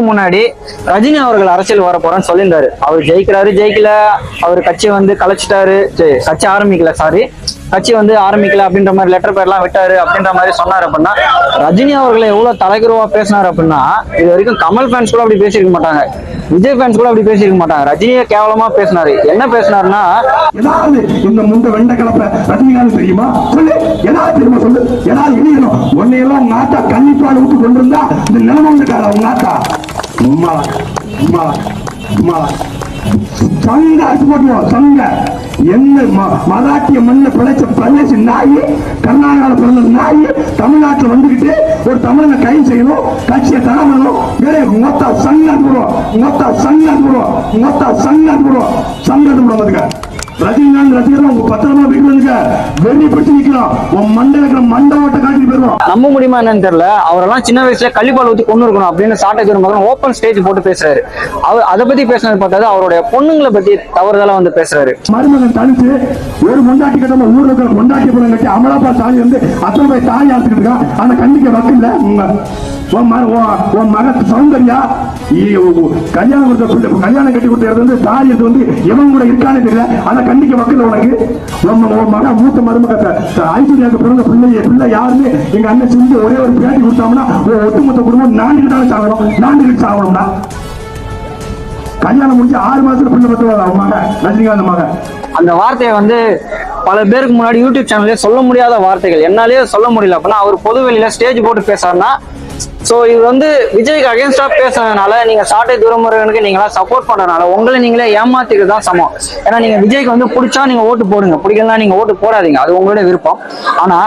முன்னாடி ரஜினி அவர்கள் அரசியல் வர போறேன்னு சொல்லியிருந்தாரு. அவர் ஜெயிக்கிறாரு ஜெயிக்கல, அவர் கட்சி வந்து கலைச்சிட்டாரு, கட்சி ஆரம்பிக்கல, சாரி கட்சி வந்து ஆரம்பிக்கல அப்படின்ற மாதிரி லெட்டர் பேர்லாம் விட்டாரு அப்படின்ற மாதிரி சொன்னாரு. அப்படின்னா ரஜினி அவர்களை எவ்வளவு தலைகுறவா பேசினாரு அப்படின்னா, இது வரைக்கும் கமல் ஃபேன்ஸ் கூட அப்படி பேசியிருக்க மாட்டாங்க, விஜய் ஃபேன்ஸ் கூட அப்படி பேசியிருக்க மாட்டாங்க. ரஜினியை கேவலமா பேசினாரு. என்ன பேசினாருன்னா, ஏதாவது இந்த முந்த வெண்ட கலப்ப ரஜினிகாந்த் தெரியுமா சொல்லு, ஏதாவது தெரியுமா சொல்லு, ஏதாவது இணையணும் உன்னையெல்லாம் உங்க ஆத்தா கன்னிப்பாடு விட்டு கொண்டிருந்தா இந்த நிலைமை வந்துட்டாரா உங்க ஆத்தா? உம்மா உம்மா உம்மா சங்க அடிச்சு போட்டுவோம். சங்க என்ன மராட்டிய மண்ண பிழைச்ச பிரதேச நாய், கர்நாடகாவில் பிறந்த நாய் தமிழ்நாட்டில் வந்துகிட்டு ஒரு தமிழனை கைது செய்யணும், கட்சியை தடை பண்ணணும். வேற மொத்த சங்க போடுவோம், மொத்த சங்க போடுவோம், மொத்த சங்க போடுவோம், சங்க போடுவோம். ரஜினிகாந்த் ரசிகர்கள் உங்க பத்திரமா வீட்டுல வெறி பிடிச்சு நிக்கலாம், உன் மண்டல இருக்கிற மண்டபத்தை காட்டிட்டு போயிருவோம். நம்ப முடியுமா என்னன்னு தெரியல, அவரெல்லாம் சின்ன வயசுல கள்ளிப்பால் ஊத்தி கொண்டு இருக்கணும் அப்படின்னு சாட்டை திரும்ப ஓப்பன் ஸ்டேஜ் போட்டு பேசுறாரு. அவர் அதை பத்தி பேசினது பார்த்தாது அவருடைய பொண்ணுங்களை பத்தி தவறுதலா வந்து பேசுறாரு. மருமகன் தனிச்சு ஒரு கொண்டாட்டி கட்ட ஊர்ல இருக்கிற கொண்டாட்டி படம் கட்டி அமலாபா தாலி வந்து அத்தனை போய் தாலி ஆத்துக்கிட்டு இருக்கான். ஆனா கண்டிக்க வக்கில்ல உன் மகன் சௌந்தர்யா கல்யாணம் கொடுத்த கல்யாணம் கட்டி கொடுத்தது வந்து தாலி எடுத்து வந்து இவன் கூட இருக்கானே தெரியல. ஆனா கண்டிக்க வக்கல உனக்கு. உன் மகன் மூத்த மருமக ஐஸ்வர்யாவுக்கு பிறந்த பிள்ளை யாருன்னு எங்க அண்ணன் செஞ்சு ஒரே ஒரு பேட்டி கொடுத்தோம்னா ஒட்டுமொத்த குடும்பம் நாண்டுகிட்டாலும் சாகணும், நாண்டுகிட்டு சாகணும்னா. கல்யாணம் முடிஞ்சு 6 மாசத்துல பிள்ளை பத்துவாங்க அவன் மகன், ரஜினிகாந்த் மகன். அந்த வார்த்தையை வந்து பல பேருக்கு முன்னாடி யூடியூப் சேனல்லே சொல்ல முடியாத வார்த்தைகள், என்னாலேயே சொல்ல முடியல. அப்படின்னா அவர் பொது வெளியில ஸ்டேஜ் போட்டு பேசுறாருன்னா, சோ இவர் வந்து விஜய்க்கு அகேன்ஸ்டா பேசுறதுனால, நீங்க சாட்டை துரைமுருகனுக்கு நீங்களா சப்போர்ட் பண்றதுனால உங்களை நீங்களே ஏமாத்திட்டு தான் சமம். ஏன்னா நீங்க விஜய்க்கு வந்து பிடிச்சா நீங்க ஓட்டு போடுங்க, பிடிக்கலாம் நீங்க ஓட்டு போடாதீங்க, அது உங்களோட விருப்பம். ஆனா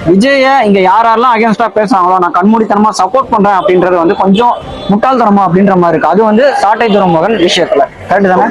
விஜய இங்க யாரெல்லாம் அகேன்ஸ்டா பேசுறாங்களோ நான் கண்மூடித்தனமா சப்போர்ட் பண்றேன் அப்படின்றது வந்து கொஞ்சம் முட்டாள்தனமா அப்படின்ற மாதிரி இருக்கு. அது வந்து சாட்டை துரைமுருகன் விஷயத்துல கரெக்ட் தானே?